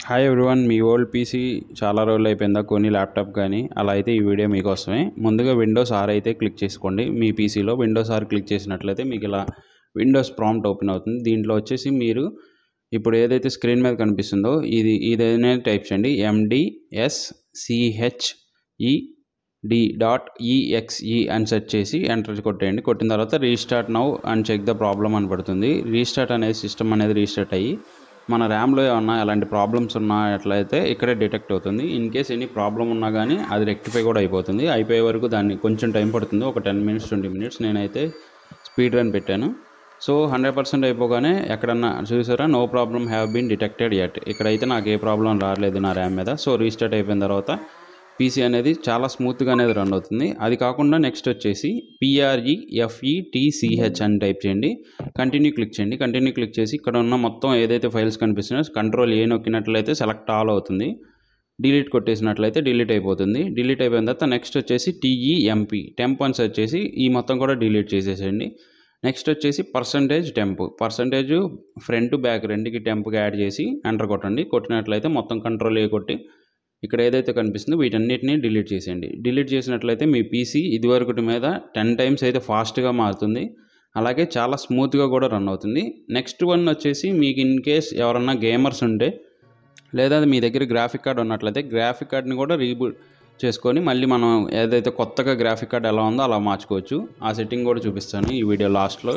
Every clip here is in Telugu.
హాయ్ ఎవ్రీవన్, మీ ఓల్డ్ పీసీ చాలా రోజులు అయిపోయిందా కొని ల్యాప్టాప్ కానీ అలా అయితే ఈ వీడియో మీకోసమే. ముందుగా విండోస్ ఆర్ అయితే క్లిక్ చేసుకోండి. మీ పీసీలో విండోస్ ఆర్ క్లిక్ చేసినట్లయితే మీకు ఇలా విండోస్ ప్రాంప్ట్ ఓపెన్ అవుతుంది. దీంట్లో వచ్చేసి మీరు ఇప్పుడు ఏదైతే స్క్రీన్ మీద కనిపిస్తుందో ఇదైనా టైప్ చేయండి. MDSCHED.EXE అని సెర్చ్ చేసి ఎంటర్ కొట్టేయండి. కొట్టిన తర్వాత restart now and check the problem అని పడుతుంది. రీస్టార్ట్ అనేది సిస్టమ్ అనేది రీస్టార్ట్ అయ్యి మన ర్యామ్లో ఏమన్నా ఎలాంటి ప్రాబ్లమ్స్ ఉన్నట్లయితే ఇక్కడే డిటెక్ట్ అవుతుంది. ఇన్ కేస్ ఎనీ ప్రాబ్లం ఉన్నా కానీ అది రెక్టిఫై కూడా అయిపోతుంది. అయిపోయే వరకు దాన్ని కొంచెం టైం పడుతుంది, ఒక 10 minutes 20 minutes. నేనైతే స్పీడ్ రన్ పెట్టాను. సో 100% అయిపోగానే ఎక్కడన్నా చూసారా, no problem have been detected yet. ఇక్కడైతే నాకు ఏ ప్రాబ్లం రాలేదు నా ర్యామ్ మీద. సో రీస్టార్ట్ అయిపోయిన తర్వాత పీసీ అనేది చాలా స్మూత్గా అనేది రన్ అవుతుంది. అది కాకుండా నెక్స్ట్ వచ్చేసి PREFETCH అని టైప్ చేయండి. కంటిన్యూ క్లిక్ చేయండి. కంటిన్యూ క్లిక్ చేసి ఇక్కడ ఉన్న మొత్తం ఏదైతే ఫైల్స్ కనిపిస్తున్నాయో కంట్రోల్ ఏ నొక్కినట్లయితే సెలెక్ట్ ఆల్ అవుతుంది. డిలీట్ కొట్టేసినట్లయితే డిలీట్ అయిపోతుంది. డిలీట్ అయిపోయిన తర్వాత నెక్స్ట్ వచ్చేసి టెంప్ అని సెర్చ్ చేసి ఈ మొత్తం కూడా డిలీట్ చేసేసేయండి. నెక్స్ట్ వచ్చేసి పర్సంటేజ్ ఫ్రంట్ బ్యాక్ రెండుకి టెంప్కి యాడ్ చేసి ఎంటర్ కొట్టండి. కొట్టినట్లయితే మొత్తం కంట్రోల్ ఏ కొట్టి ఇక్కడ ఏదైతే కనిపిస్తుందో వీటన్నిటిని డిలీట్ చేసేయండి. డిలీట్ చేసినట్లయితే మీ పీసీ ఇదివరకటి మీద 10 times అయితే ఫాస్ట్గా మారుతుంది. అలాగే చాలా స్మూత్గా కూడా రన్ అవుతుంది. నెక్స్ట్ వన్ వచ్చేసి మీకు ఇన్ కేస్ ఎవరన్నా గేమర్స్ ఉంటే లేదా మీ దగ్గర గ్రాఫిక్ కార్డ్ ఉన్నట్లయితే గ్రాఫిక్ కార్డ్ని కూడా రీబూట్ చేసుకొని మళ్ళీ మనం ఏదైతే కొత్తగా గ్రాఫిక్ కార్డ్ ఎలా ఉందో అలా మార్చుకోవచ్చు. ఆ సెట్టింగ్ కూడా చూపిస్తాను ఈ వీడియో లాస్ట్లో.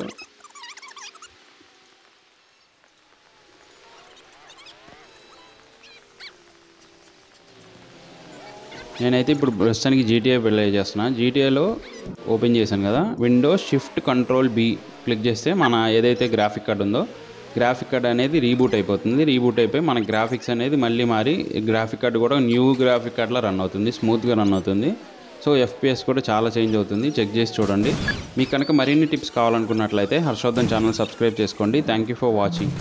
నేనైతే ఇప్పుడు ప్రస్తుతానికి GTA ప్లే చేస్తున్నాను. GTAలో ఓపెన్ చేశాను కదా, Windows shift control B click చేస్తే మన ఏదైతే గ్రాఫిక్ కార్డ్ ఉందో గ్రాఫిక్ కార్డ్ అనేది రీబూట్ అయిపోతుంది. రీబూట్ అయిపోయి మన గ్రాఫిక్స్ అనేది మళ్ళీ మారి గ్రాఫిక్ కార్డ్ కూడా న్యూ గ్రాఫిక్ కార్డ్లా రన్ అవుతుంది, స్మూత్గా రన్ అవుతుంది. సో FPS కూడా చాలా చేంజ్ అవుతుంది. చెక్ చేసి చూడండి. మీకు కనుక మరిన్ని టిప్స్ కావాలనుకున్నట్లయితే హర్షవర్ధన్ ఛానల్ సబ్స్క్రైబ్ చేసుకోండి. Thank you for watching.